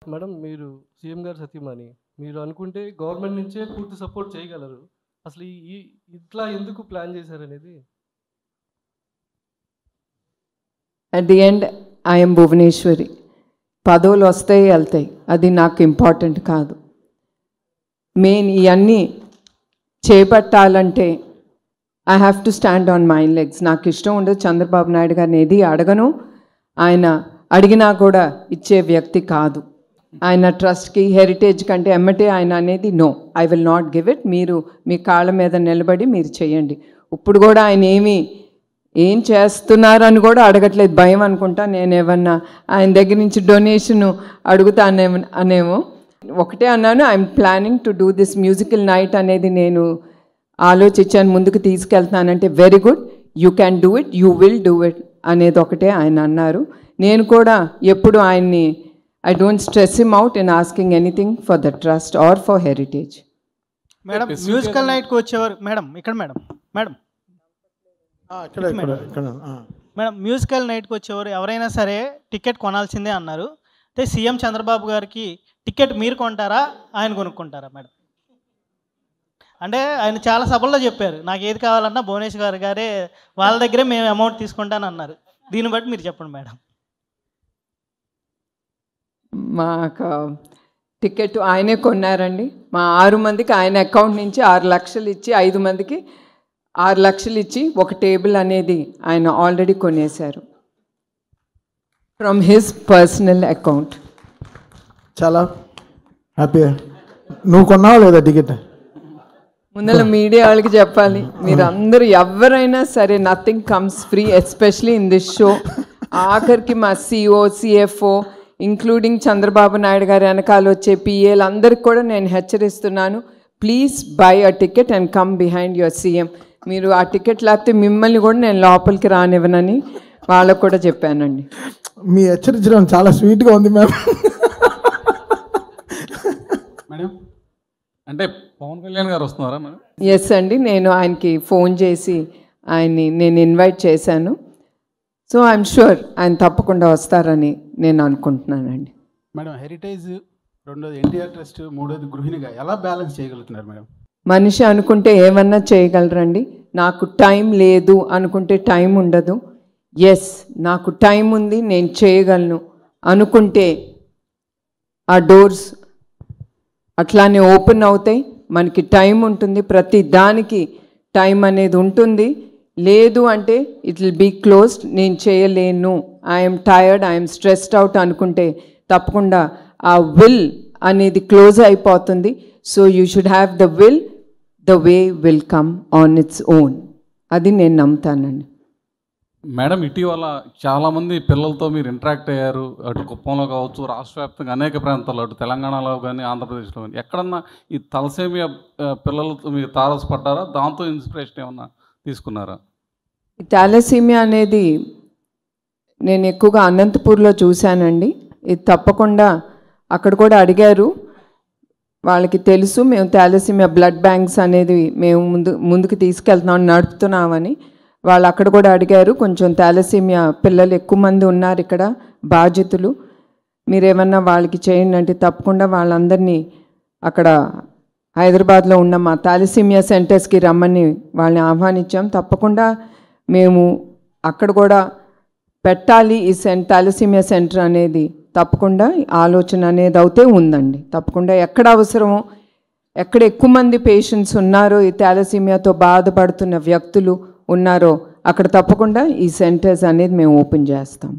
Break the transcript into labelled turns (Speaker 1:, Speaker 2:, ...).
Speaker 1: Madam మీరు CM గారు సతీమణి, మీరు అనుకుంటే గవర్నమెంట్ నుంచే పూర్తి సపోర్ట్ చేయగలరు. అసలు ఈ ఇట్లా ఎందుకు ప్లాన్ చేశారనేది?
Speaker 2: At the end I'm Bhuvaneshwari. పదవులు వస్తాయి వెళ్తాయి, అది నాకు ఇంపార్టెంట్ కాదు. మెయిన్ ఇవన్నీ చేపట్టాలంటే I have to stand on my legs. నాకు ఇష్టం ఉండదు చంద్రబాబు నాయుడు గారిని ఏది అడగను. ఆయన అడిగినా కూడా ఇచ్చే వ్యక్తి కాదు. ఆయన ట్రస్ట్కి హెరిటేజ్ కంటే ఎమ్మటే ఆయన అనేది no, I will not give it. మీరు మీ కాళ్ళ మీద నిలబడి మీరు చేయండి. ఇప్పుడు కూడా ఆయన ఏం చేస్తున్నారని కూడా అడగట్లేదు, భయం అనుకుంటా. నేను ఏమన్నా ఆయన దగ్గర నుంచి డొనేషన్ అనేమో. ఒకటే అన్నాను, I'm planning to do this musical night అనేది నేను ఆలోచించాను, ముందుకు తీసుకెళ్తానంటే very good, you can do it, you will do it అనేది ఒకటే ఆయన అన్నారు. నేను కూడా ఎప్పుడు ఆయన్ని I don't stress him out in asking anything for the trust or for Heritage.
Speaker 3: Madam musical నైట్కి వచ్చేవారు మేడం మ్యూజికల్ నైట్కి వచ్చేవారు ఎవరైనా సరే టికెట్ కొనాల్సిందే అన్నారు. అంటే సీఎం చంద్రబాబు గారికి టికెట్ మీరు కొంటారా, ఆయన కొనుక్కుంటారా మేడం? అంటే ఆయన చాలా సభల్లో చెప్పారు, నాకు ఏది కావాలన్నా భువనేశ్వర్ గారే వాళ్ళ దగ్గరే మేము అమౌంట్ తీసుకుంటాను అన్నారు. దీన్ని బట్టి మీరు చెప్పండి మేడం.
Speaker 2: మాకు టికెట్ ఆయనే కొన్నారండి. మా 6 మందికి ఆయన అకౌంట్ నుంచి 6 లక్షలు ఇచ్చి 5 మందికి 6 లక్షలు ఇచ్చి ఒక టేబుల్ అనేది ఆయన ఆల్రెడీ కొనేశారు ఫ్రమ్ హిస్ పర్సనల్ అకౌంట్.
Speaker 4: చాలా హ్యాపీ. నువ్వు కొన్నావా లేదా టికెట్?
Speaker 2: ముందర మీడియా వాళ్ళకి చెప్పాలి, మీరు అందరూ ఎవరైనా సరే nothing comes free, especially in this show. ఆఖరికి మా CEO CFO including Chandrababu Naidu గారి వెనకాల వచ్చే పిఏలు అందరికి కూడా నేను హెచ్చరిస్తున్నాను, please buy a ticket and come behind your CM. మీరు ఆ టికెట్ లేకపోతే మిమ్మల్ని కూడా నేను లోపలికి రానివ్వనని వాళ్ళకు కూడా చెప్పానండి.
Speaker 4: మీ హెచ్చరించడం చాలా స్వీట్గా ఉంది మ్యామ్.
Speaker 5: మేడం అంటే పవన్ కళ్యాణ్ గారు వస్తున్నారా మేడం?
Speaker 2: ఎస్ అండి, నేను ఆయనకి ఫోన్ చేసి ఆయన్ని నేను ఇన్వైట్ చేశాను. సో ఐఎమ్ షూర్ ఆయన తప్పకుండా వస్తారని నేను అనుకుంటున్నానండి.
Speaker 6: మేడం హెరిటేజ్, రెండోది ఎన్టీఆర్ ట్రస్ట్, మూడోది గృహిణిగా ఎలా బ్యాలెన్స్ చేయగలుగుతున్నారు మేడం?
Speaker 2: మనిషి అనుకుంటే ఏమన్నా చేయగలరండి. నాకు టైం లేదు అనుకుంటే టైం ఉండదు. ఎస్, నాకు టైం ఉంది, నేను చేయగలను అనుకుంటే ఆ డోర్స్ అట్లానే ఓపెన్ అవుతాయి. మనకి టైం ఉంటుంది, ప్రతి దానికి టైం అనేది ఉంటుంది. లేదు అంటే ఇట్ విల్ బీ క్లోజ్డ్, నేను చేయలేను, I'm tired, I'm stressed out అనుకుంటే తప్పకుండా ఆ విల్ అనేది క్లోజ్ అయిపోతుంది. So you should have the will, the way will come on its own. అది నేను నమ్ముతానండి.
Speaker 5: మేడం ఇటీవల చాలామంది పిల్లలతో మీరు ఇంటరాక్ట్ అయ్యారు, అటు కుప్పంలో కావచ్చు, రాష్ట్ర వ్యాప్తంగా అనేక ప్రాంతాల్లో, అటు తెలంగాణలో కానీ ఆంధ్రప్రదేశ్లో కానీ, ఎక్కడన్నా ఈ తలసేమియా పిల్లలతో మీరు తారసపడ్డారా? దాంతో ఇన్స్పిరేషన్ ఏమన్నా తీసుకున్నారా?
Speaker 2: థాలసీమియా అనేది నేను ఎక్కువగా అనంతపూర్లో చూశానండి. ఇది తప్పకుండా అక్కడ కూడా అడిగారు, వాళ్ళకి తెలుసు మేము థాలసీమియా బ్లడ్ బ్యాంక్స్ అనేది మేము ముందుకు తీసుకెళ్తున్నాం, నడుపుతున్నామని. వాళ్ళు అక్కడ కూడా అడిగారు, కొంచెం థాలసీమియా పిల్లలు ఎక్కువ మంది ఉన్నారు ఇక్కడ బాధితులు, మీరేమన్నా వాళ్ళకి చేయండి అంటే తప్పకుండా వాళ్ళందరినీ అక్కడ హైదరాబాద్లో ఉన్న మా థాలసీమియా సెంటర్స్కి రమ్మని వాళ్ళని ఆహ్వానించాం. తప్పకుండా మేము అక్కడ కూడా పెట్టాలి ఈ థాలసీమియా సెంటర్ అనేది, తప్పకుండా ఆలోచన అనేది అయితే ఉందండి. తప్పకుండా ఎక్కడ అవసరమో, ఎక్కడ ఎక్కువ మంది పేషెంట్స్ ఉన్నారో, ఈ థాలసీమియాతో బాధపడుతున్న వ్యక్తులు ఉన్నారో అక్కడ తప్పకుండా ఈ సెంటర్స్ అనేది మేము ఓపెన్ చేస్తాం.